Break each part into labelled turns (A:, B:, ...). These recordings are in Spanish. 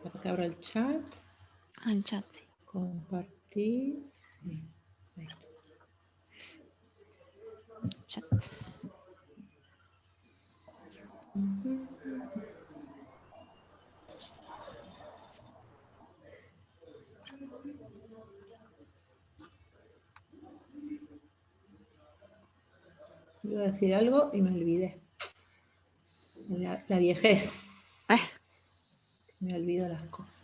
A: Acá abro el chat.
B: El chat.
A: Compartir. Ahí.
B: Chat.
A: Iba a decir algo y me olvidé. La viejez. Me olvido las cosas.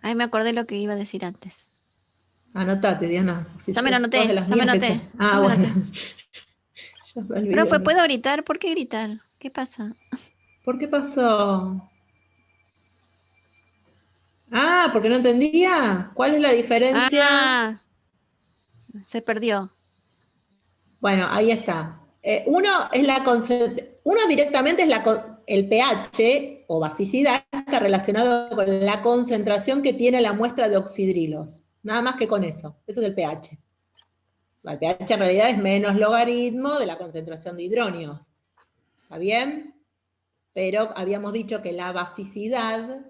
B: Ay, me acordé lo que iba a decir antes.
A: Anotate, Diana. Si
B: Ya me lo anoté,
A: de las
B: ya me
A: mías que
B: anoté.
A: Ah, bueno. Yo me olvido.
B: Profe, ¿puedo gritar? ¿Por qué gritar? ¿Qué pasa?
A: ¿Por qué pasó? Ah, porque no entendía. ¿Cuál es la diferencia?
B: Ah, se perdió.
A: Bueno, ahí está. Uno directamente es el pH o basicidad, está relacionado con la concentración que tiene la muestra de oxidrilos. Nada más que con eso. Eso es el pH. El pH en realidad es menos logaritmo de la concentración de hidronios. ¿Está bien? Pero habíamos dicho que la basicidad,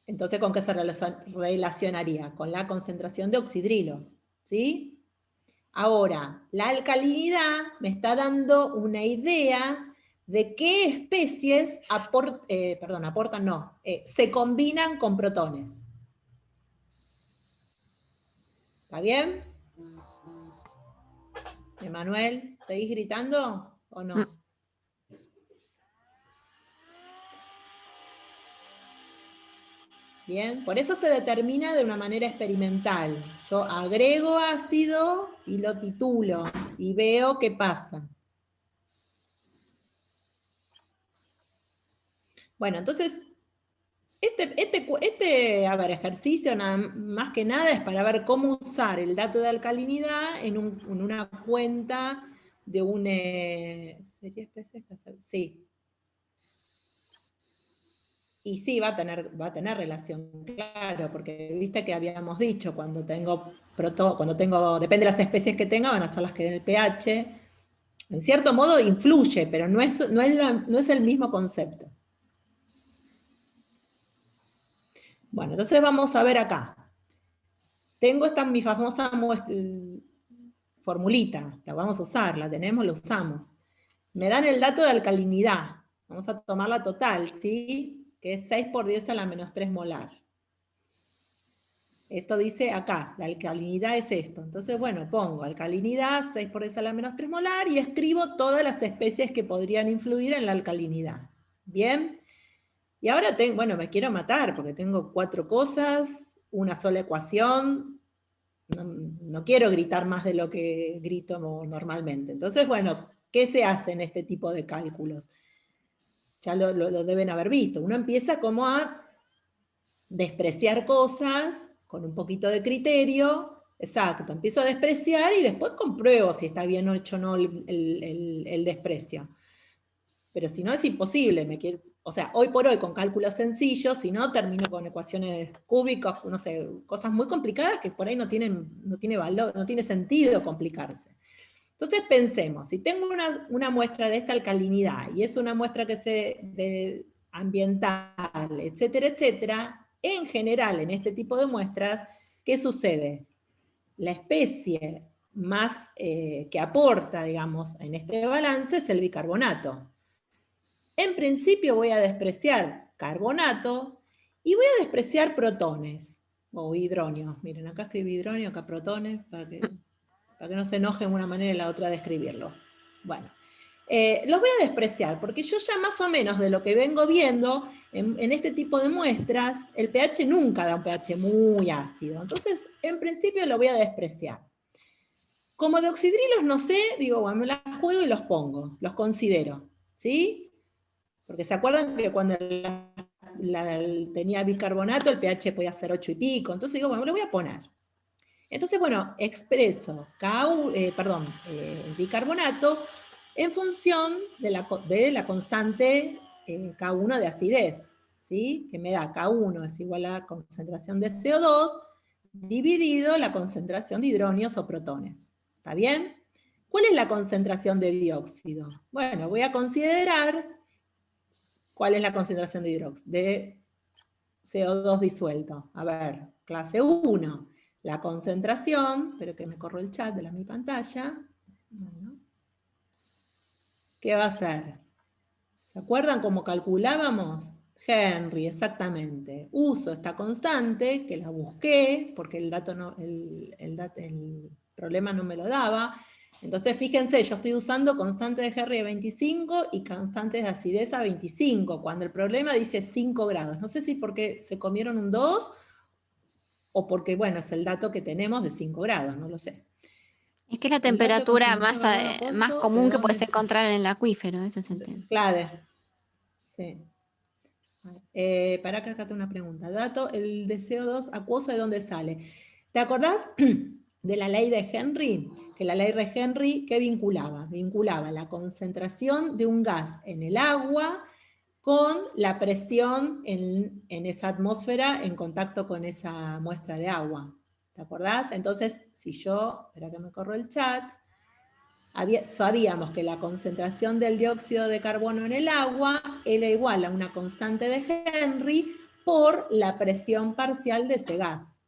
A: entonces ¿con qué se relacionaría? Con la concentración de oxidrilos. ¿Sí? Ahora, la alcalinidad me está dando una idea de qué especies se combinan con protones. ¿Está bien? Emanuel, ¿seguís gritando o no? Bien, por eso se determina de una manera experimental. Yo agrego ácido y lo titulo y veo qué pasa. Bueno, entonces, ejercicio más que nada es para ver cómo usar el dato de alcalinidad en una cuenta de un... ¿Sería especies? Sí. Y sí, va a tener relación, claro, porque viste que habíamos dicho, depende de las especies que tenga, van a ser las que den el pH. En cierto modo influye, pero no es el mismo concepto. Bueno, entonces vamos a ver acá. Tengo mi famosa formulita, la vamos a usar, la tenemos, la usamos. Me dan el dato de alcalinidad, vamos a tomar la total, ¿sí? Que es 6 por 10 a la menos 3 molar. Esto dice acá, la alcalinidad es esto. Entonces, bueno, pongo alcalinidad, 6 por 10 a la menos 3 molar, y escribo todas las especies que podrían influir en la alcalinidad. ¿Bien? Y ahora me quiero matar, porque tengo 4 cosas, una sola ecuación, no quiero gritar más de lo que grito normalmente. Entonces, bueno, ¿qué se hace en este tipo de cálculos? Ya lo deben haber visto. Uno empieza como a despreciar cosas con un poquito de criterio. Exacto, empiezo a despreciar y después compruebo si está bien hecho o no el desprecio. Pero si no es imposible, hoy por hoy con cálculos sencillos, si no termino con ecuaciones cúbicas, no sé, cosas muy complicadas que por ahí no tiene valor, no tiene sentido complicarse. Entonces pensemos, si tengo una muestra de esta alcalinidad y es una muestra ambiental, etcétera, etcétera, en general en este tipo de muestras, ¿qué sucede? La especie más que aporta, digamos, en este balance es el bicarbonato. En principio voy a despreciar carbonato y voy a despreciar protones o hidronios. Miren, acá escribí hidronio, acá protones, para que no se enojen una manera y la otra de escribirlo. Bueno, los voy a despreciar, porque yo ya más o menos de lo que vengo viendo en este tipo de muestras, el pH nunca da un pH muy ácido. Entonces, en principio lo voy a despreciar. Como de oxidrilos no sé, digo, bueno, me las juego y los pongo, los considero, ¿sí? Porque se acuerdan que cuando tenía bicarbonato, el pH podía ser 8 y pico, entonces digo, bueno, lo voy a poner. Entonces, bueno, expreso bicarbonato en función de la constante K1 de acidez, ¿sí? Que me da K1 es igual a la concentración de CO2 dividido la concentración de hidronios o protones. ¿Está bien? ¿Cuál es la concentración de dióxido? Bueno, voy a considerar ¿Cuál es la concentración de CO2 disuelto? A ver, clase 1. La concentración, pero que me corro el chat de mi pantalla. Bueno. ¿Qué va a ser? ¿Se acuerdan cómo calculábamos? Henry, exactamente. Uso esta constante, que la busqué, porque el problema no me lo daba. Entonces, fíjense, yo estoy usando constante de Henry de 25 y constantes de acidez a 25, cuando el problema dice 5 grados. No sé si porque se comieron un 2, o porque, bueno, es el dato que tenemos de 5 grados, no lo sé.
B: Es que es la
A: El dato de
B: temperatura
A: concentración de carbono
B: más
A: acuoso, ¿de
B: común que
A: dónde
B: puedes
A: es?
B: encontrar en el acuífero, ese es el tema.
A: Claro, sí. Para acá tengo una pregunta. Dato, el de CO2 acuoso, ¿de dónde sale? ¿Te acordás de la ley de Henry? Que la ley de Henry, ¿qué vinculaba? Vinculaba la concentración de un gas en el agua con la presión en esa atmósfera en contacto con esa muestra de agua. ¿Te acordás? Entonces, si yo, espera que me corro el chat, sabíamos que la concentración del dióxido de carbono en el agua era igual a una constante de Henry por la presión parcial de ese gas.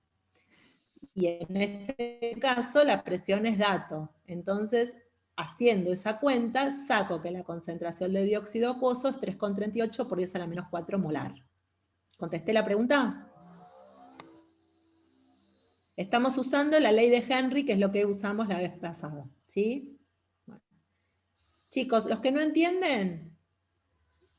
A: Y en este caso la presión es dato. Entonces, haciendo esa cuenta, saco que la concentración de dióxido acuoso es 3,38 por 10 a la menos 4 molar. ¿Contesté la pregunta? Estamos usando la ley de Henry, que es lo que usamos la vez pasada. ¿Sí? Bueno. Chicos, los que no entienden,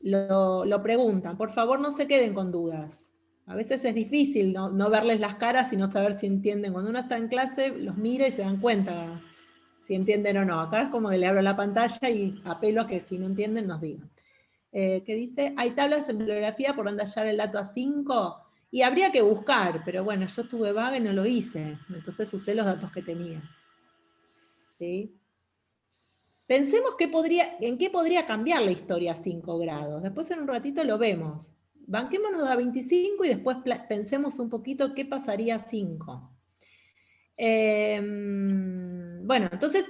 A: lo preguntan. Por favor, no se queden con dudas. A veces es difícil no verles las caras y no saber si entienden. Cuando uno está en clase, los mira y se dan cuenta si entienden o no. Acá es como que le abro la pantalla y apelo a que si no entienden nos digan. ¿Qué dice? ¿Hay tablas en bibliografía por donde hallar el dato A5? Y habría que buscar, pero bueno, yo estuve vaga y no lo hice. Entonces usé los datos que tenía. ¿Sí? Pensemos en qué podría cambiar la historia a 5 grados. Después en un ratito lo vemos. Banquémonos a 25 y después pensemos un poquito qué pasaría a 5. Bueno, entonces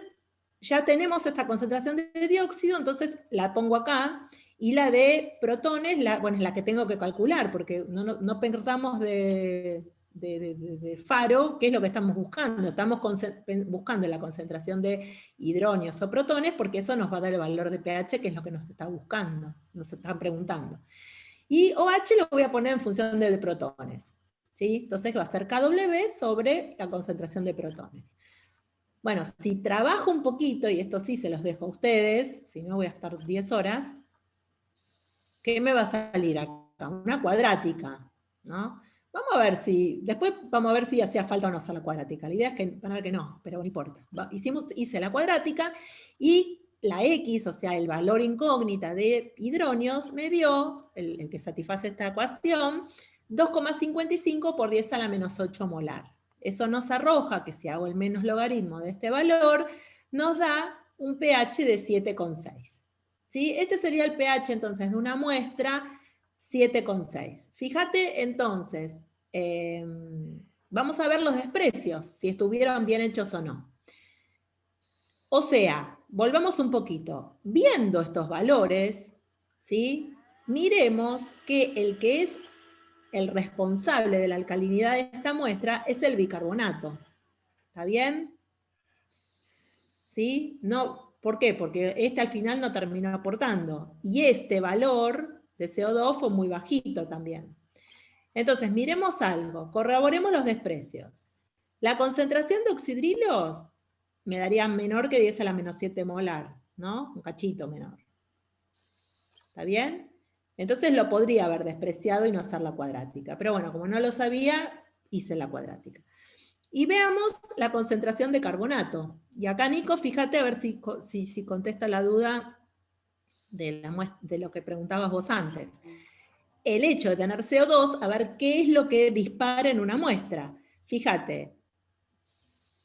A: ya tenemos esta concentración de dióxido, entonces la pongo acá, y la de protones, bueno, es la que tengo que calcular, porque no perdamos de faro qué es lo que estamos buscando. Estamos buscando la concentración de hidronios o protones, porque eso nos va a dar el valor de pH, que es lo que nos está buscando, nos están preguntando. Y OH lo voy a poner en función de protones. ¿Sí? Entonces va a ser KW sobre la concentración de protones. Bueno, si trabajo un poquito, y esto sí se los dejo a ustedes, si no voy a estar 10 horas, ¿qué me va a salir acá? Una cuadrática, ¿no? Después vamos a ver si hacía falta o no hacer la cuadrática. La idea es que van a ver que no, pero no importa. Hice la cuadrática y la X, o sea, el valor incógnita de hidronios, me dio, el que satisface esta ecuación, 2,55 por 10 a la menos 8 molar. Eso nos arroja que si hago el menos logaritmo de este valor, nos da un pH de 7,6. ¿Sí? Este sería el pH entonces de una muestra 7,6. Fíjate entonces, vamos a ver los desprecios, si estuvieron bien hechos o no. O sea, volvamos un poquito. Viendo estos valores, ¿sí? Miremos que es el responsable de la alcalinidad de esta muestra es el bicarbonato. ¿Está bien? ¿Sí? No, ¿por qué? Porque este al final no terminó aportando. Y este valor de CO2 fue muy bajito también. Entonces, miremos algo, corroboremos los desprecios. La concentración de oxidrilos me daría menor que 10 a la menos 7 molar, ¿no? Un cachito menor. ¿Está bien? Entonces lo podría haber despreciado y no hacer la cuadrática. Pero bueno, como no lo sabía, hice la cuadrática. Y veamos la concentración de carbonato. Y acá, Nico, fíjate a ver si contesta la duda de lo que preguntabas vos antes. El hecho de tener CO2, a ver qué es lo que dispara en una muestra. Fíjate,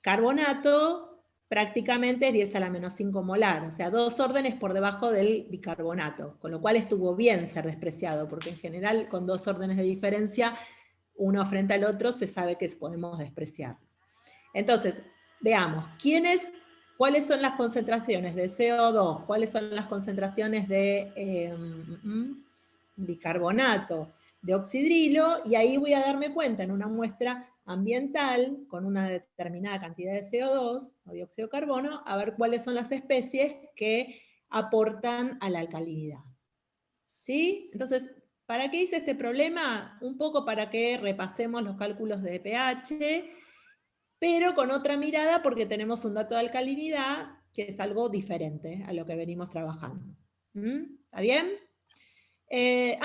A: carbonato prácticamente es 10 a la menos 5 molar, o sea, 2 órdenes por debajo del bicarbonato, con lo cual estuvo bien ser despreciado, porque en general con 2 órdenes de diferencia, uno frente al otro, se sabe que podemos despreciar. Entonces, veamos, ¿cuáles son las concentraciones de CO2? ¿Cuáles son las concentraciones de bicarbonato de oxidrilo, y ahí voy a darme cuenta en una muestra ambiental, con una determinada cantidad de CO2 o dióxido de carbono, a ver cuáles son las especies que aportan a la alcalinidad. ¿Sí? Entonces, ¿para qué hice este problema? Un poco para que repasemos los cálculos de pH, pero con otra mirada porque tenemos un dato de alcalinidad que es algo diferente a lo que venimos trabajando. ¿Está bien? ¿Qué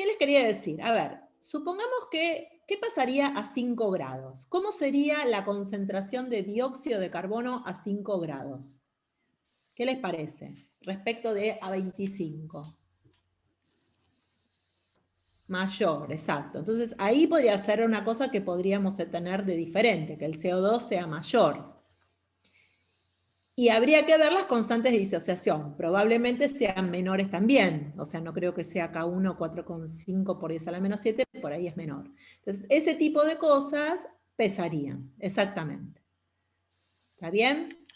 A: les quería decir? A ver, supongamos que, ¿qué pasaría a 5 grados? ¿Cómo sería la concentración de dióxido de carbono a 5 grados? ¿Qué les parece? Respecto de a 25. Mayor, exacto. Entonces ahí podría ser una cosa que podríamos tener de diferente, que el CO2 sea mayor. Y habría que ver las constantes de disociación. Probablemente sean menores también. O sea, no creo que sea K1 4,5 por 10 a la menos 7, por ahí es menor. Entonces, ese tipo de cosas pesarían, exactamente. ¿Está bien?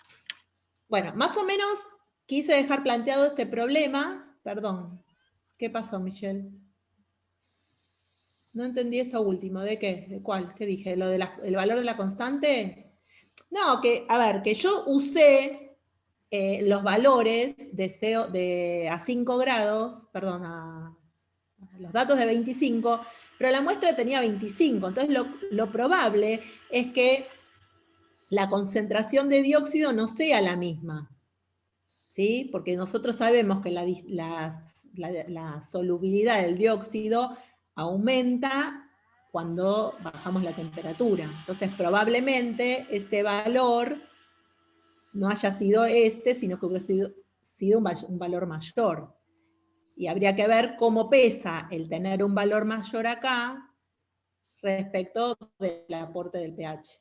A: Bueno, más o menos quise dejar planteado este problema. Perdón, ¿qué pasó, Michelle? No entendí eso último. ¿De qué? ¿De cuál? ¿Qué dije? ¿Lo del valor de la constante? No, que, a ver, que yo usé los valores a 5 grados, perdón, a los datos de 25, pero la muestra tenía 25, entonces lo probable es que la concentración de dióxido no sea la misma, ¿sí? Porque nosotros sabemos que la solubilidad del dióxido aumenta cuando bajamos la temperatura. Entonces probablemente este valor no haya sido sino que hubiera sido un valor mayor. Y habría que ver cómo pesa el tener un valor mayor acá respecto del aporte del pH.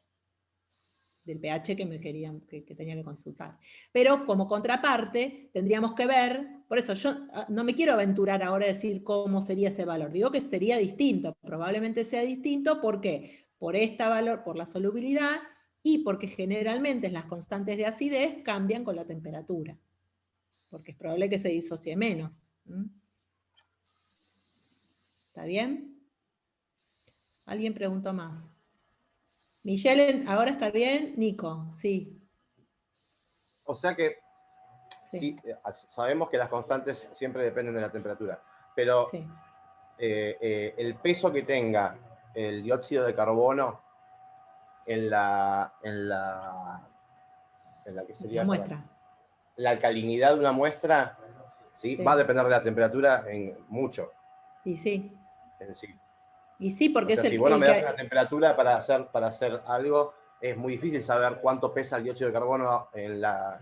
A: Del pH que tenía que consultar. Pero como contraparte, tendríamos que ver, por eso yo no me quiero aventurar ahora a decir cómo sería ese valor. Digo que sería distinto, probablemente sea distinto, ¿por qué? Por este valor, por la solubilidad, y porque generalmente las constantes de acidez cambian con la temperatura, porque es probable que se disocie menos. ¿Está bien? ¿Alguien preguntó más? Michelle, ¿ahora está bien? Nico, sí.
C: O sea que
A: Sí.
C: sí, sabemos que las constantes siempre dependen de la temperatura, pero
A: Sí.
C: El peso que tenga el dióxido de carbono en la que sería
A: La muestra.
C: la alcalinidad de una muestra, ¿sí?
A: Sí.
C: Va a depender de la temperatura en mucho.
A: Y sí.
C: En sí.
A: Y sí, porque
C: O sea,
A: es
C: si vos no me das una temperatura para hacer algo, es muy difícil saber cuánto pesa el dióxido de carbono en la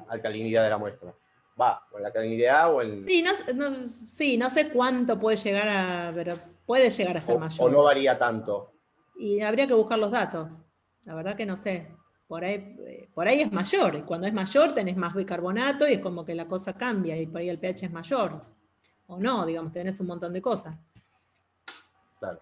C: alcalinidad de la muestra. Va, o en la alcalinidad o en...
A: Sí, no sé cuánto puede llegar pero puede llegar a ser mayor.
C: O no varía tanto.
A: Y habría que buscar los datos. La verdad que no sé. Por ahí es mayor. Y cuando es mayor tenés más bicarbonato y es como que la cosa cambia y por ahí el pH es mayor. O no, digamos, tenés un montón de cosas.
C: Claro.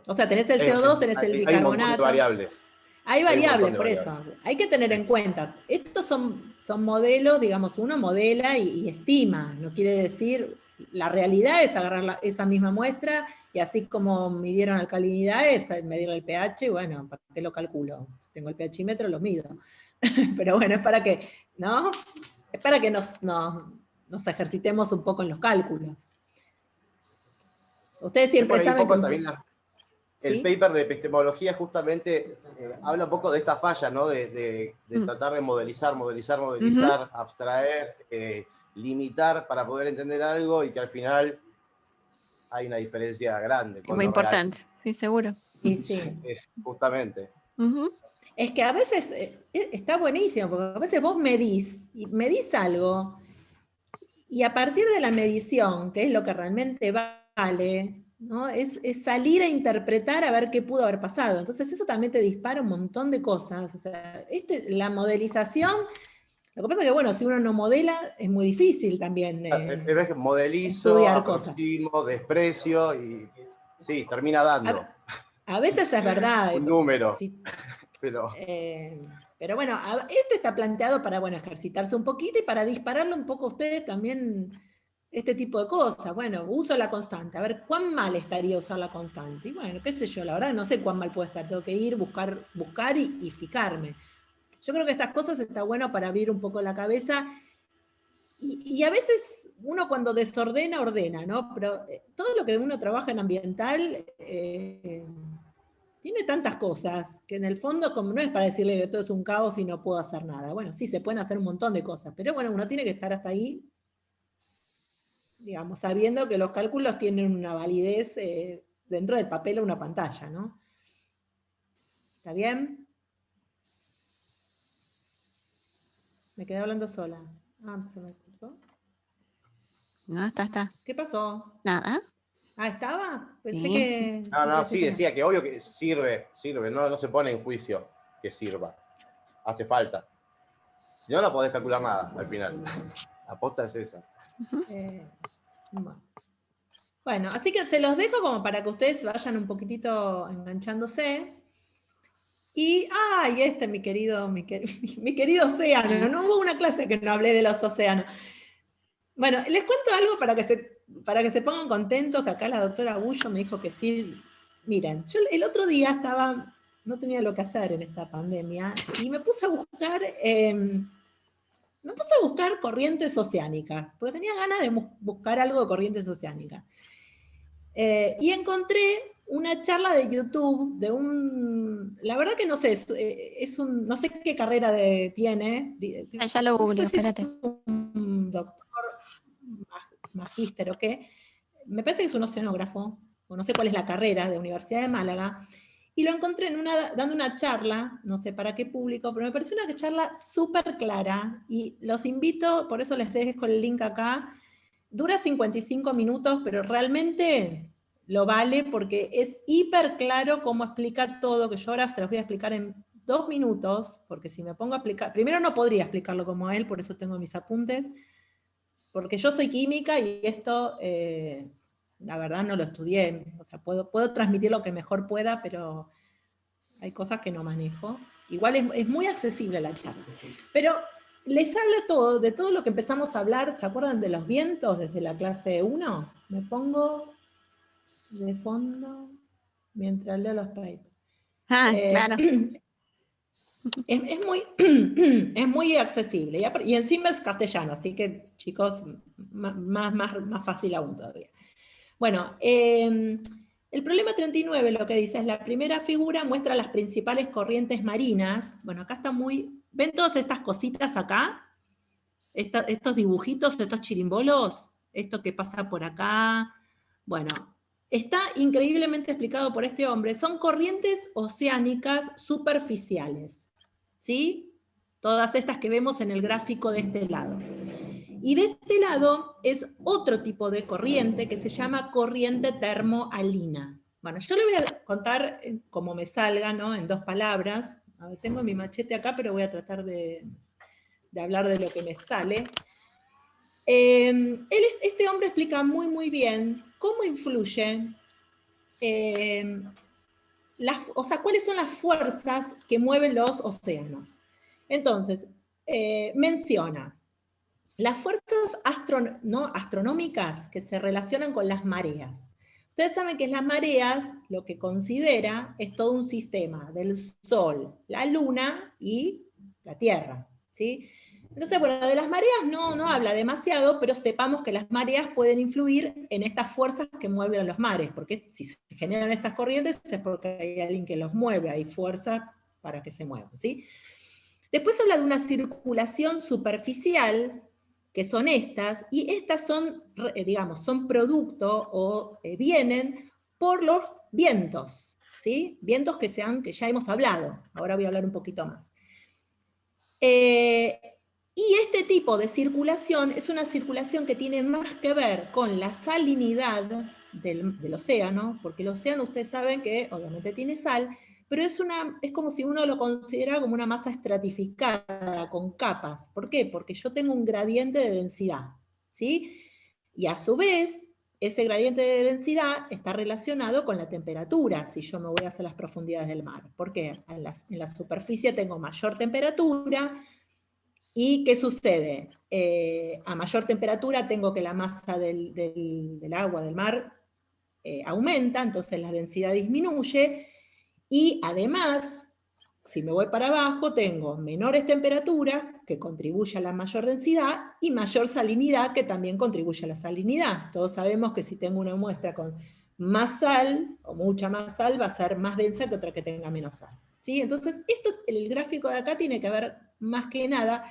A: O sea, tenés el CO2, tenés el bicarbonato.
C: Hay un montón de variables.
A: Hay variables, por eso. Hay que tener en cuenta. Estos son modelos, digamos, uno modela y estima. No quiere decir, la realidad es agarrar esa misma muestra y así como midieron alcalinidad es medir el pH, y bueno, ¿para qué lo calculo? Si tengo el pHímetro, lo mido. Pero bueno, es para que, ¿no? Es para que nos ejercitemos un poco en los cálculos. Ustedes siempre saben que...
C: También el paper de epistemología justamente habla un poco de esta falla, ¿no? De tratar de modelizar, abstraer, limitar para poder entender algo y que al final hay una diferencia grande.
B: Muy importante, sí, seguro.
A: Y sí.
C: Justamente.
A: Es que a veces está buenísimo, porque a veces vos medís algo, y a partir de la medición, que es lo que realmente vale, ¿no? Es salir a interpretar a ver qué pudo haber pasado. Entonces eso también te dispara un montón de cosas. O sea, la modelización, lo que pasa es que, bueno, si uno no modela, es muy difícil también
C: modelizo, aproximo, desprecio, y sí, termina dando.
A: A veces es verdad.
C: Un número.
A: Sí,
C: pero
A: bueno, este está planteado para, bueno, ejercitarse un poquito y para dispararlo un poco a ustedes también este tipo de cosas. Bueno, uso la constante. A ver, ¿cuán mal estaría usar la constante? Y bueno, qué sé yo, la verdad no sé cuán mal puede estar. Tengo que ir, buscar y fijarme. Yo creo que estas cosas está bueno para abrir un poco la cabeza. Y a veces uno cuando desordena, ordena, ¿no? Pero todo lo que uno trabaja en ambiental tiene tantas cosas que en el fondo como no es para decirle que todo es un caos y no puedo hacer nada. Bueno, sí, se pueden hacer un montón de cosas, pero bueno, uno tiene que estar hasta ahí, digamos, sabiendo que los cálculos tienen una validez dentro del papel o una pantalla, ¿no? ¿Está bien? Me quedé hablando sola. Ah, se me cortó.
B: No, está.
A: ¿Qué pasó?
B: Nada.
A: Ah, ¿estaba? Pensé
B: Sí.
A: que...
C: No, sí,
A: que no.
C: decía que obvio que sirve, no se pone en juicio que sirva. Hace falta. Si no, no podés calcular nada al final. La posta es esa.
A: Bueno, así que se los dejo como para que ustedes vayan un poquitito enganchándose. Y mi querido océano, no hubo una clase que no hablé de los océanos. Bueno, les cuento algo para que se pongan contentos, que acá la doctora Bullo me dijo que sí. Miren, yo el otro día no tenía lo que hacer en esta pandemia, y me puse a buscar corrientes oceánicas, porque tenía ganas de buscar algo de corrientes oceánicas. Y encontré una charla de YouTube de la verdad que no sé, no sé qué carrera tiene.
B: Ya lo
A: No
B: googleo,
A: sé si es
B: espérate.
A: un doctor, magíster o qué. Me parece que es un oceanógrafo, o no sé cuál es la carrera, de Universidad de Málaga. Y lo encontré dando una charla, no sé para qué público, pero me pareció una charla súper clara. Y los invito, por eso les dejo el link acá. Dura 55 minutos, pero realmente lo vale porque es hiper claro cómo explica todo, que yo ahora se los voy a explicar en 2 minutos, porque si me pongo a explicar, primero no podría explicarlo como él, por eso tengo mis apuntes, porque yo soy química y esto, la verdad no lo estudié, o sea, puedo transmitir lo que mejor pueda, pero hay cosas que no manejo. Igual es muy accesible la charla. Pero les habla de todo lo que empezamos a hablar. ¿Se acuerdan de los vientos desde la clase 1? Me pongo de fondo mientras leo los papers.
B: Claro.
A: Es muy accesible. Y encima es castellano, así que, chicos, más fácil aún todavía. Bueno, el problema 39 lo que dice es la primera figura muestra las principales corrientes marinas. Bueno, acá está ¿ven todas estas cositas acá? Estos dibujitos, estos chirimbolos, esto que pasa por acá. Bueno, está increíblemente explicado por este hombre. Son corrientes oceánicas superficiales, ¿sí? Todas estas que vemos en el gráfico de este lado. Y de este lado es otro tipo de corriente que se llama corriente termohalina. Bueno, yo le voy a contar como me salga, ¿no? En 2 palabras. A ver, tengo mi machete acá, pero voy a tratar de hablar de lo que me sale. Este hombre explica muy bien cómo influye, o sea, cuáles son las fuerzas que mueven los océanos. Entonces, menciona las fuerzas astronómicas que se relacionan con las mareas. Ustedes saben que las mareas lo que considera es todo un sistema del Sol, la Luna y la Tierra, ¿sí? Entonces, bueno, de las mareas no habla demasiado, pero sepamos que las mareas pueden influir en estas fuerzas que mueven los mares, porque si se generan estas corrientes es porque hay alguien que los mueve, hay fuerza para que se muevan, ¿sí? Después habla de una circulación superficial, que son estas, y estas son, digamos, son producto o vienen por los vientos, ¿sí? Vientos que ya hemos hablado, ahora voy a hablar un poquito más. Y este tipo de circulación es una circulación que tiene más que ver con la salinidad del océano, porque el océano ustedes saben que obviamente tiene sal, pero es como si uno lo considera como una masa estratificada, con capas. ¿Por qué? Porque yo tengo un gradiente de densidad, ¿sí? Y a su vez, ese gradiente de densidad está relacionado con la temperatura, si yo me voy hacia las profundidades del mar. ¿Por qué? En la superficie tengo mayor temperatura, ¿Y qué sucede? A mayor temperatura tengo que la masa del agua, del mar, aumenta, entonces la densidad disminuye, y además, si me voy para abajo, tengo menores temperaturas, que contribuye a la mayor densidad, y mayor salinidad, que también contribuye a la salinidad. Todos sabemos que si tengo una muestra con más sal, o mucha más sal, va a ser más densa que otra que tenga menos sal. ¿Sí? Entonces, el gráfico de acá tiene que ver más que nada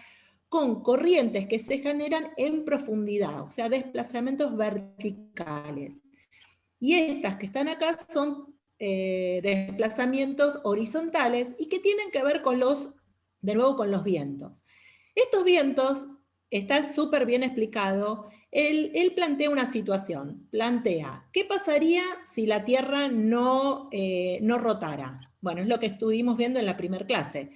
A: con corrientes que se generan en profundidad, o sea, desplazamientos verticales. Y estas que están acá son desplazamientos horizontales y que tienen que ver con de nuevo, con los vientos. Estos vientos, está súper bien explicado, él plantea una situación, plantea, ¿qué pasaría si la Tierra no rotara? Bueno, es lo que estuvimos viendo en la primera clase.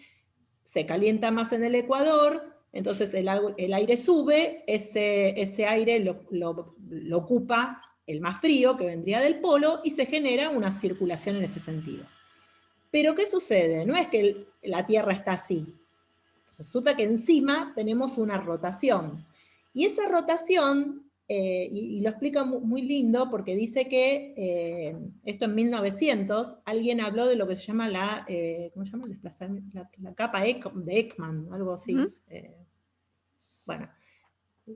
A: Se calienta más en el ecuador, entonces el aire sube, ese aire lo ocupa el más frío, que vendría del polo, y se genera una circulación en ese sentido. Pero ¿qué sucede? No es que la Tierra está así. Resulta que encima tenemos una rotación. Y esa rotación, y lo explica muy lindo, porque dice que, esto en 1900, alguien habló de lo que se llama ¿cómo se llama? La capa de Ekman, algo así. Bueno,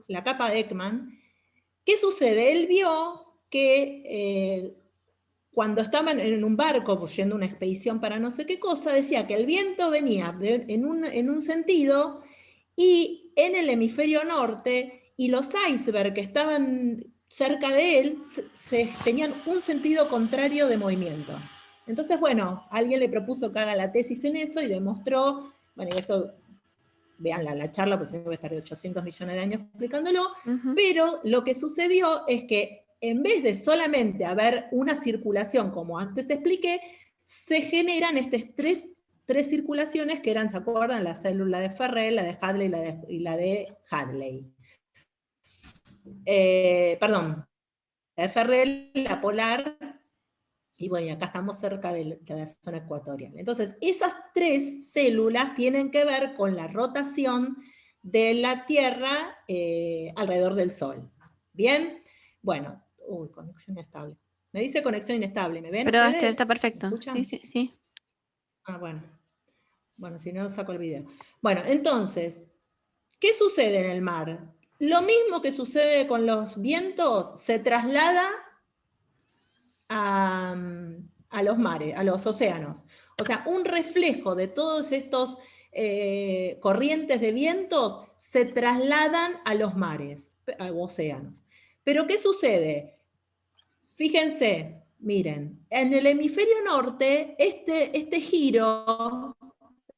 A: la capa de Ekman. ¿Qué sucede? Él vio que cuando estaban en un barco yendo una expedición para no sé qué cosa, decía que el viento venía en un sentido, y en el hemisferio norte, y los icebergs que estaban cerca de él tenían un sentido contrario de movimiento. Entonces, bueno, alguien le propuso que haga la tesis en eso y demostró, bueno, y eso, vean la charla, pues voy a estar de 800 millones de años explicándolo, pero lo que sucedió es que en vez de solamente haber una circulación, como antes expliqué, se generan estas tres circulaciones que eran, ¿se acuerdan? La célula de Ferrel, la de Hadley y la de Hadley. Perdón, la de Ferrel, la polar, y bueno, y acá estamos cerca de la zona ecuatorial. Entonces, esas tres células tienen que ver con la rotación de la Tierra alrededor del Sol. ¿Bien? Bueno, conexión inestable. Me dice conexión inestable, ¿me ven?
B: Pero
A: ustedes?
B: está perfecto.
A: ¿Me escuchan?
B: Sí, sí, sí.
A: Ah, bueno. Bueno, si no, saco el video. Bueno, entonces, ¿qué sucede en el mar? Lo mismo que sucede con los vientos se traslada a los mares, a los océanos. O sea, un reflejo de todos estos corrientes de vientos se trasladan a los mares, a océanos. Pero ¿qué sucede? Fíjense, miren, en el hemisferio norte, este giro,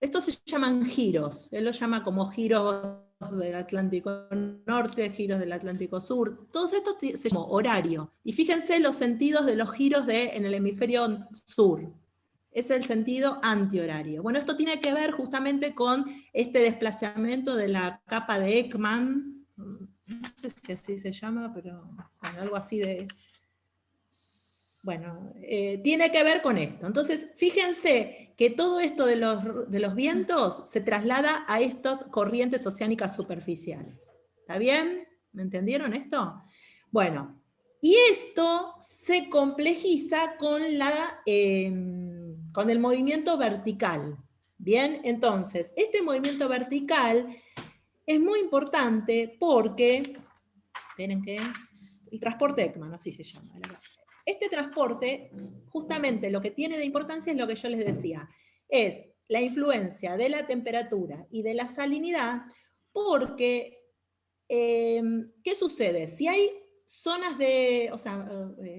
A: estos se llaman giros, él lo llama como giros del Atlántico Norte, giros del Atlántico Sur, todos estos se llaman horario. Y fíjense los sentidos de los giros en el hemisferio sur. Es el sentido antihorario. Bueno, esto tiene que ver justamente con este desplazamiento de la capa de Ekman, no sé si así se llama, pero bueno, algo así de... Bueno, tiene que ver con esto. Entonces, fíjense que todo esto de los vientos se traslada a estas corrientes oceánicas superficiales. ¿Está bien? ¿Me entendieron esto? Bueno, y esto se complejiza con el movimiento vertical. Bien, entonces, este movimiento vertical es muy importante porque, esperen que, el transporte Ekman, así se llama. Este transporte, justamente lo que tiene de importancia es lo que yo les decía, es la influencia de la temperatura y de la salinidad, porque, ¿qué sucede? Si hay zonas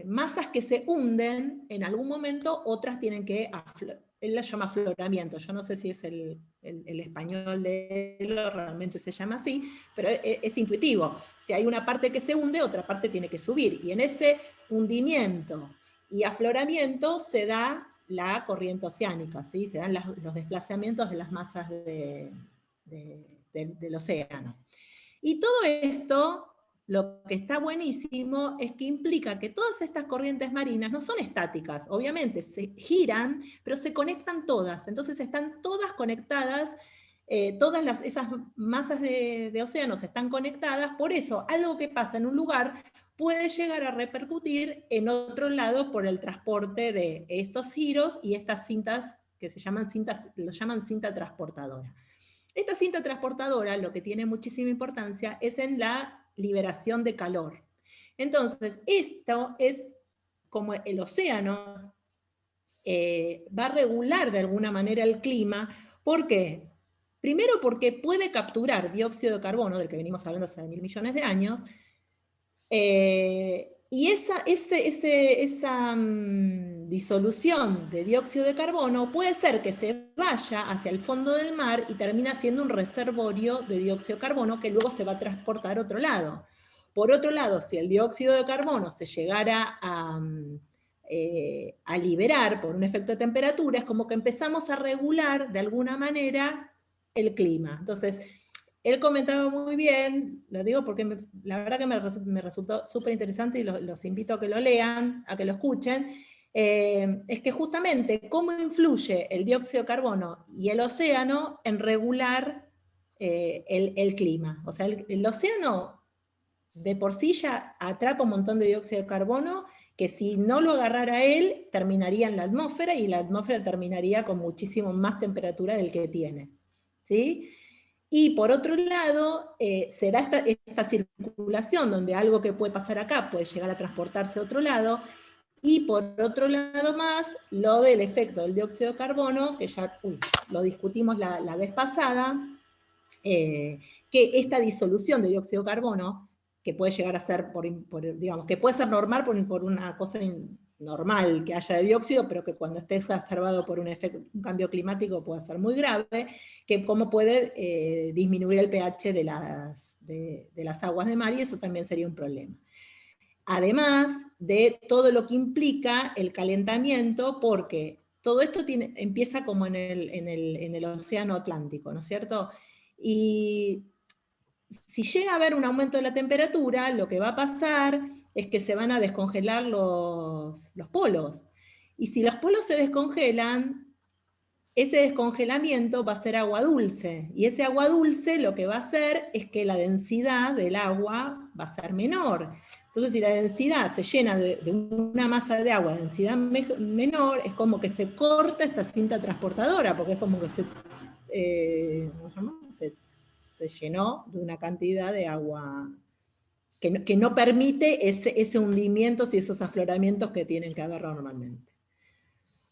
A: masas que se hunden en algún momento, otras tienen que él lo llama afloramiento, yo no sé si es el español de él realmente se llama así, pero es intuitivo. Si hay una parte que se hunde, otra parte tiene que subir, y en ese hundimiento y afloramiento se da la corriente oceánica, ¿sí? Se dan los desplazamientos de las masas del océano. Y todo esto, lo que está buenísimo es que implica que todas estas corrientes marinas no son estáticas, obviamente se giran, pero se conectan todas, entonces están todas conectadas todas esas masas de océanos están conectadas, por eso algo que pasa en un lugar puede llegar a repercutir en otro lado por el transporte de estos giros y estas cintas que se llaman lo llaman cinta transportadora. Esta cinta transportadora, lo que tiene muchísima importancia es en la liberación de calor. Entonces, esto es como el océano va a regular de alguna manera el clima. ¿Por qué? Primero porque puede capturar dióxido de carbono, del que venimos hablando hace 1000 millones de años, y esa disolución de dióxido de carbono puede ser que se vaya hacia el fondo del mar y termina siendo un reservorio de dióxido de carbono que luego se va a transportar a otro lado. Por otro lado, si el dióxido de carbono se llegara a liberar por un efecto de temperatura, es como que empezamos a regular de alguna manera el clima. Entonces, él comentaba muy bien, lo digo porque la verdad que me resultó súper interesante y los invito a que lo lean, a que lo escuchen, es que justamente cómo influye el dióxido de carbono y el océano en regular el clima. O sea, el océano de por sí ya atrapa un montón de dióxido de carbono que si no lo agarrara él, terminaría en la atmósfera y la atmósfera terminaría con muchísimo más temperatura del que tiene. ¿Sí? Y por otro lado, se da esta circulación donde algo que puede pasar acá puede llegar a transportarse a otro lado, y por otro lado más, lo del efecto del dióxido de carbono, que ya lo discutimos la vez pasada, que esta disolución de dióxido de carbono, que puede llegar a ser, digamos, que puede ser normal por una cosa normal que haya de dióxido, pero que cuando esté exacerbado por un cambio climático puede ser muy grave, que cómo puede disminuir el pH de las aguas de mar, y eso también sería un problema. Además de todo lo que implica el calentamiento, porque todo esto empieza como en el océano Atlántico, ¿no es cierto? Y si llega a haber un aumento de la temperatura, lo que va a pasar es que se van a descongelar los polos. Y si los polos se descongelan, ese descongelamiento va a ser agua dulce. Y ese agua dulce lo que va a hacer es que la densidad del agua va a ser menor. Entonces, si la densidad se llena de una masa de agua de densidad menor, es como que se corta esta cinta transportadora, porque es como que se llenó de una cantidad de agua que no permite ese hundimiento y esos afloramientos que tienen que haber normalmente.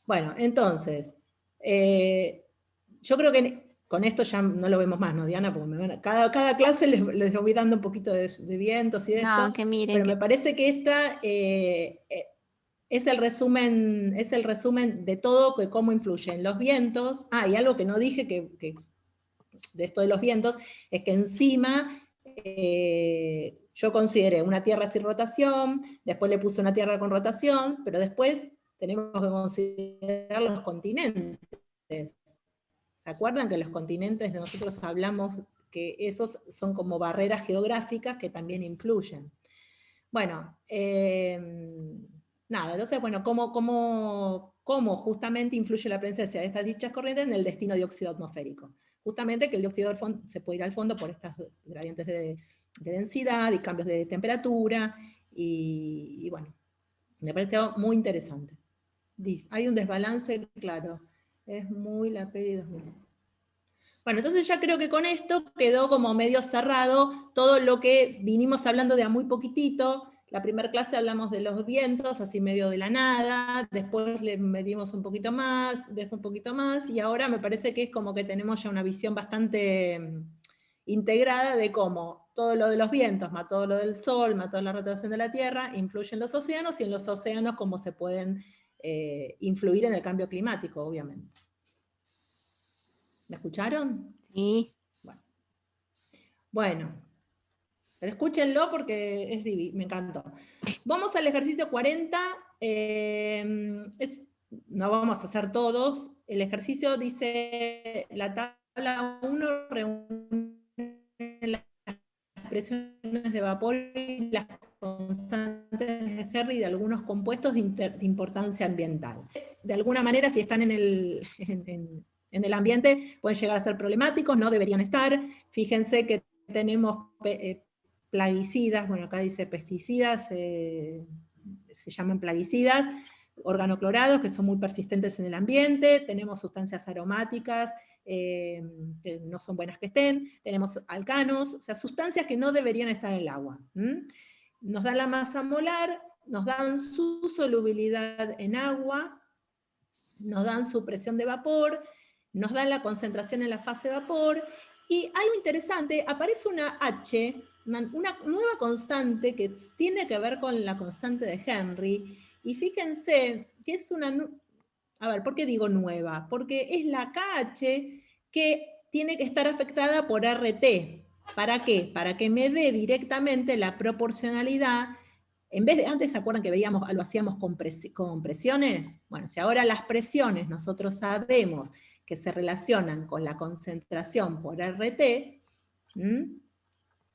A: Bueno, entonces, yo creo que con esto ya no lo vemos más, ¿no, Diana? Porque cada clase les voy dando un poquito de vientos y de esto,
B: que miren,
A: pero me parece que esta es el resumen de todo, que cómo influyen los vientos. Y algo que no dije que de esto de los vientos, es que encima yo consideré una Tierra sin rotación, después le puse una Tierra con rotación, pero después tenemos que considerar los continentes. ¿Se acuerdan que los continentes nosotros hablamos que esos son como barreras geográficas que también influyen? Bueno, nada, entonces, bueno, ¿cómo justamente influye la presencia de estas dichas corrientes en el destino de dióxido atmosférico? Justamente que el dióxido se puede ir al fondo por estas gradientes de densidad y cambios de temperatura, y bueno, me pareció muy interesante. Hay un desbalance, claro, es muy la PERI 2010. Bueno, entonces ya creo que con esto quedó como medio cerrado todo lo que vinimos hablando de a muy poquitito. La primera clase hablamos de los vientos, así medio de la nada, después le medimos un poquito más, después un poquito más, y ahora me parece que es como que tenemos ya una visión bastante integrada de cómo todo lo de los vientos, más todo lo del sol, más toda la rotación de la Tierra, influye en los océanos, y en los océanos cómo se pueden influir en el cambio climático, obviamente. ¿Me escucharon?
B: Sí.
A: Bueno, pero escúchenlo porque me encantó. Vamos al ejercicio 40. No vamos a hacer todos. El ejercicio dice, la tabla 1 reúne las presiones de vapor y las constantes de Henry de algunos compuestos de importancia ambiental. De alguna manera, si están en En el ambiente pueden llegar a ser problemáticos, no deberían estar. Fíjense que tenemos plaguicidas, bueno, acá dice pesticidas, se llaman plaguicidas, organoclorados, que son muy persistentes en el ambiente, tenemos sustancias aromáticas, que no son buenas que estén, tenemos alcanos, o sea, sustancias que no deberían estar en el agua. Nos dan la masa molar, nos dan su solubilidad en agua, nos dan su presión de vapor, nos dan la concentración en la fase de vapor, y algo interesante, aparece una H, una nueva constante que tiene que ver con la constante de Henry, y fíjense que es una... A ver, ¿por qué digo nueva? Porque es la KH que tiene que estar afectada por RT. ¿Para qué? Para que me dé directamente la proporcionalidad. En vez de, antes se acuerdan que lo hacíamos con presiones. Bueno, si ahora las presiones nosotros sabemos que se relacionan con la concentración por RT,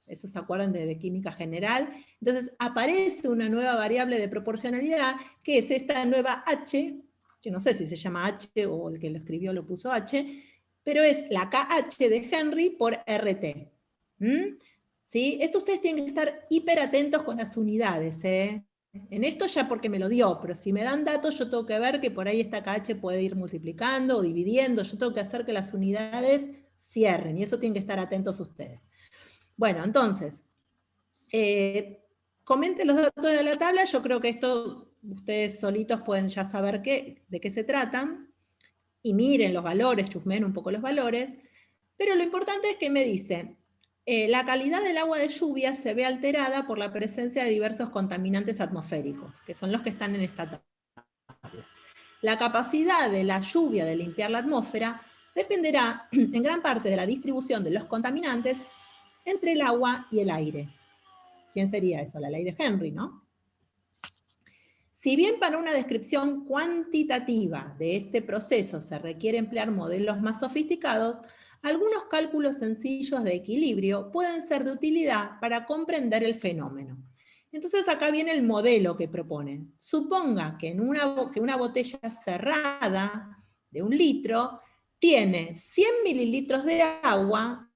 A: eso se acuerdan de química general, entonces aparece una nueva variable de proporcionalidad, que es esta nueva H, que no sé si se llama H o el que lo escribió lo puso H, pero es la KH de Henry por RT. ¿Sí? Esto ustedes tienen que estar hiper atentos con las unidades. En esto ya porque me lo dio, pero si me dan datos yo tengo que ver que por ahí esta KH puede ir multiplicando o dividiendo, yo tengo que hacer que las unidades cierren, y eso tienen que estar atentos ustedes. Bueno, entonces, comenten los datos de la tabla, yo creo que esto ustedes solitos pueden ya saber de qué se tratan, y miren los valores, chusmen un poco los valores, pero lo importante es que me dice, la calidad del agua de lluvia se ve alterada por la presencia de diversos contaminantes atmosféricos, que son los que están en esta tabla. La capacidad de la lluvia de limpiar la atmósfera dependerá en gran parte de la distribución de los contaminantes entre el agua y el aire. ¿Quién sería eso? La ley de Henry, ¿no? Si bien para una descripción cuantitativa de este proceso se requiere emplear modelos más sofisticados, algunos cálculos sencillos de equilibrio pueden ser de utilidad para comprender el fenómeno. Entonces acá viene el modelo que proponen. Suponga que una botella cerrada de 1 litro tiene 100 mililitros de agua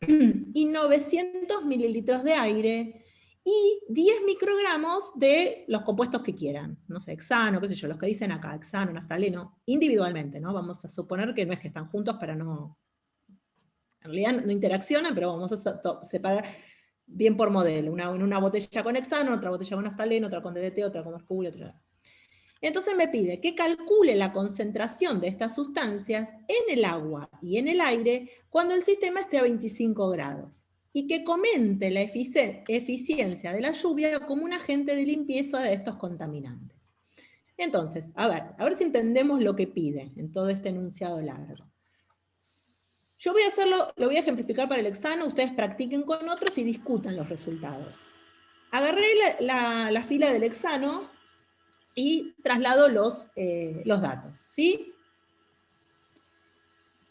A: y 900 mililitros de aire y 10 microgramos de los compuestos que quieran. No sé, hexano, qué sé yo, los que dicen acá, hexano, naftaleno, individualmente, ¿no? Vamos a suponer que no es que están juntos para no... En realidad no interaccionan, pero vamos a separar bien por modelo. Una botella con hexano, otra botella con naftaleno, otra con DDT, otra con mercurio, otra... Entonces me pide que calcule la concentración de estas sustancias en el agua y en el aire cuando el sistema esté a 25 grados, y que comente la eficiencia de la lluvia como un agente de limpieza de estos contaminantes. Entonces, a ver si entendemos lo que pide en todo este enunciado largo. Yo voy a hacerlo, lo voy a ejemplificar para el hexano, ustedes practiquen con otros y discutan los resultados. Agarré la fila del hexano y traslado los datos, ¿sí?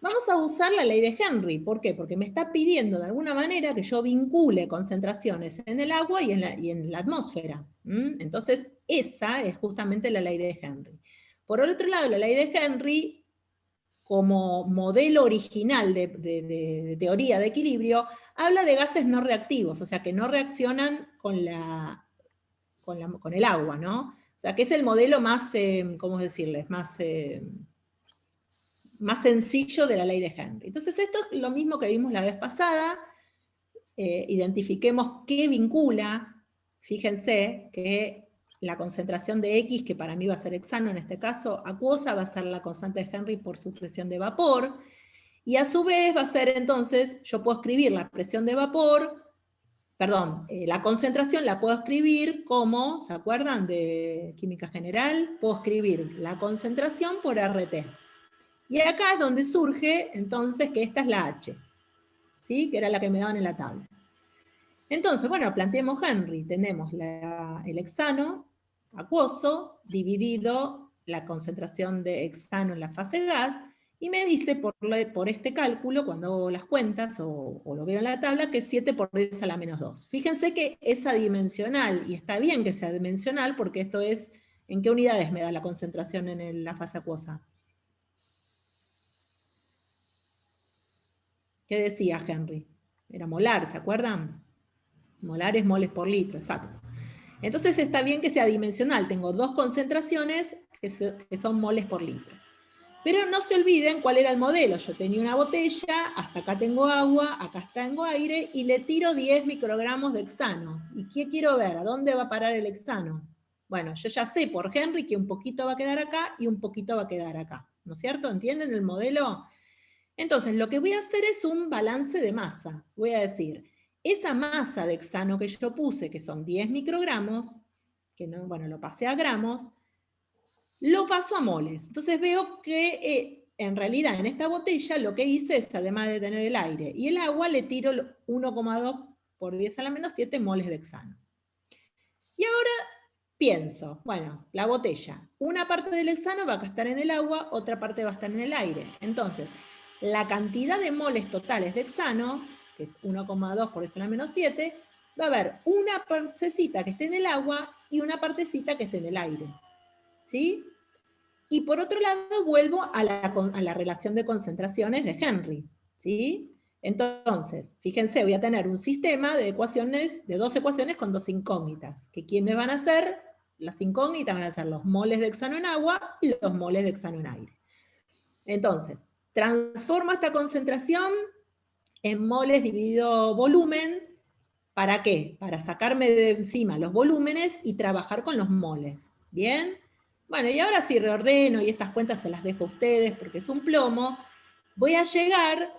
A: Vamos a usar la ley de Henry. ¿Por qué? Porque me está pidiendo de alguna manera que yo vincule concentraciones en el agua y en la atmósfera. Entonces, esa es justamente la ley de Henry. Por el otro lado, la ley de Henry, como modelo original de teoría de equilibrio, habla de gases no reactivos, o sea, que no reaccionan con el agua, ¿no? O sea, que es el modelo más, ¿cómo decirles? Más sencillo de la ley de Henry. Entonces esto es lo mismo que vimos la vez pasada. Identifiquemos qué vincula. Fíjense que la concentración de X, que para mí va a ser hexano en este caso, acuosa, va a ser la constante de Henry por su presión de vapor, y a su vez va a ser entonces, yo puedo escribir la presión de vapor, la concentración la puedo escribir como, ¿se acuerdan de química general? Puedo escribir la concentración por RT. Y acá es donde surge, entonces, que esta es la H, ¿sí? Que era la que me daban en la tabla. Entonces, bueno, planteemos Henry. Tenemos el hexano acuoso dividido la concentración de hexano en la fase gas, y me dice por este cálculo, cuando hago las cuentas o lo veo en la tabla, que es 7 por 10 a la menos 2. Fíjense que es adimensional, y está bien que sea adimensional, porque esto es, ¿en qué unidades me da la concentración en la fase acuosa? ¿Qué decía Henry? Era molar, ¿se acuerdan? Molar es moles por litro, exacto. Entonces está bien que sea dimensional, tengo dos concentraciones que son moles por litro. Pero no se olviden cuál era el modelo. Yo tenía una botella, hasta acá tengo agua, acá tengo aire, y le tiro 10 microgramos de hexano. ¿Y qué quiero ver? ¿A dónde va a parar el hexano? Bueno, yo ya sé por Henry que un poquito va a quedar acá y un poquito va a quedar acá. ¿No es cierto? ¿Entienden el modelo? Entonces, lo que voy a hacer es un balance de masa. Voy a decir, esa masa de hexano que yo puse, que son 10 microgramos, que no, bueno, lo pasé a gramos, lo paso a moles. Entonces veo que en realidad en esta botella lo que hice es, además de tener el aire y el agua, le tiro 1,2 por 10 a la menos 7 moles de hexano. Y ahora pienso, bueno, la botella, una parte del hexano va a estar en el agua, otra parte va a estar en el aire. Entonces, la cantidad de moles totales de hexano, que es 1,2 por 10 a la menos 7, va a haber una partecita que esté en el agua y una partecita que esté en el aire. ¿Sí? Y por otro lado, vuelvo a la relación de concentraciones de Henry. ¿Sí? Entonces, fíjense, voy a tener un sistema de ecuaciones, de 2 ecuaciones con 2 incógnitas. ¿Que quiénes van a ser? Las incógnitas van a ser los moles de hexano en agua y los moles de hexano en aire. Entonces, transformo esta concentración en moles dividido volumen. ¿Para qué? Para sacarme de encima los volúmenes y trabajar con los moles. ¿Bien? Bueno, y ahora sí reordeno, y estas cuentas se las dejo a ustedes porque es un plomo, voy a llegar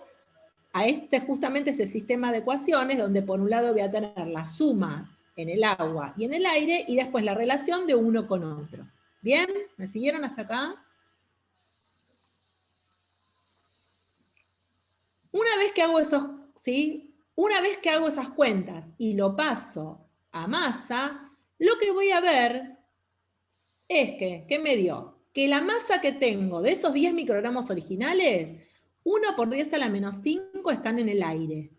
A: a justamente ese sistema de ecuaciones donde por un lado voy a tener la suma en el agua y en el aire, y después la relación de uno con otro. ¿Bien? ¿Me siguieron hasta acá? Una vez que hago esos, ¿sí? Una vez que hago esas cuentas y lo paso a masa, lo que voy a ver es que, ¿qué me dio? Que la masa que tengo de esos 10 microgramos originales, 1 por 10 a la menos 5 están en el aire.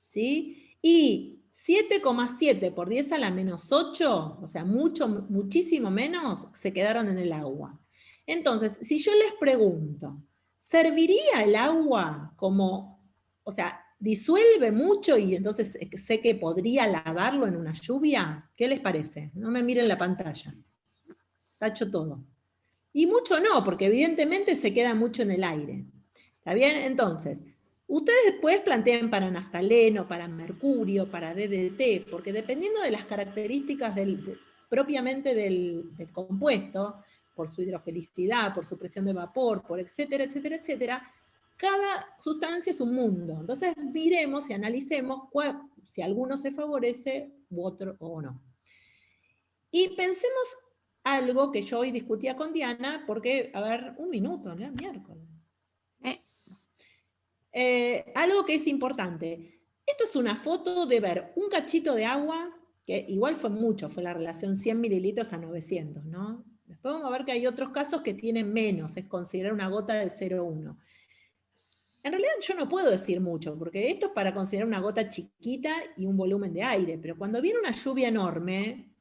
A: ¿Sí? Y 7,7 por 10 a la menos 8, o sea, muchísimo menos, se quedaron en el agua. Entonces, si yo les pregunto, ¿serviría el agua como, o sea, disuelve mucho y entonces sé que podría lavarlo en una lluvia? ¿Qué les parece? No me miren la pantalla. Tacho todo. Y mucho no, porque evidentemente se queda mucho en el aire. ¿Está bien? Entonces, ustedes después plantean para naftaleno, para mercurio, para DDT, porque dependiendo de las características propiamente del compuesto, por su hidrofilicidad, por su presión de vapor, por etcétera, etcétera, etcétera, cada sustancia es un mundo. Entonces miremos y analicemos si alguno se favorece u otro o no. Y pensemos algo que yo hoy discutía con Diana, porque, a ver, un minuto, ¿no? Miércoles. Algo que es importante. Esto es una foto de ver un cachito de agua, que igual fue mucho, fue la relación 100 mililitros a 900, ¿no? Después vamos a ver que hay otros casos que tienen menos, es considerar una gota de 0,1. En realidad yo no puedo decir mucho, porque esto es para considerar una gota chiquita y un volumen de aire, pero cuando viene una lluvia enorme,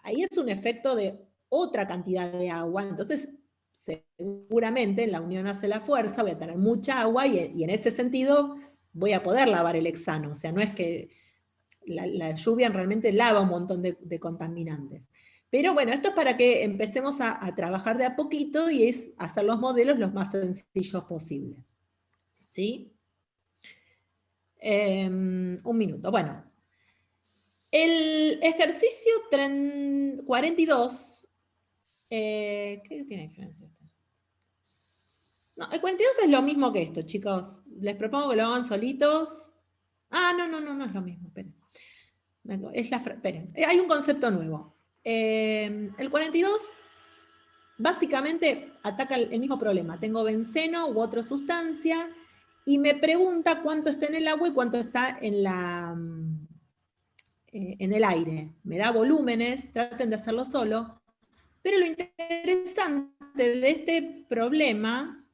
A: ahí es un efecto de otra cantidad de agua, entonces seguramente en la unión hace la fuerza, voy a tener mucha agua y en ese sentido voy a poder lavar el hexano, o sea, no es que la lluvia realmente lava un montón de contaminantes. Pero bueno, esto es para que empecemos a trabajar de a poquito y es hacer los modelos los más sencillos posibles. ¿Sí? Un minuto. Bueno, el ejercicio 42, ¿qué tiene diferencia? No, el 42 es lo mismo que esto, chicos. Les propongo que lo hagan solitos. Ah, no es lo mismo, esperen. Esperen, hay un concepto nuevo. El 42 básicamente ataca el mismo problema. Tengo benceno u otra sustancia y me pregunta cuánto está en el agua y cuánto está en el aire. Me da volúmenes, traten de hacerlo solo. Pero lo interesante de este problema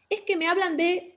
A: es que me hablan de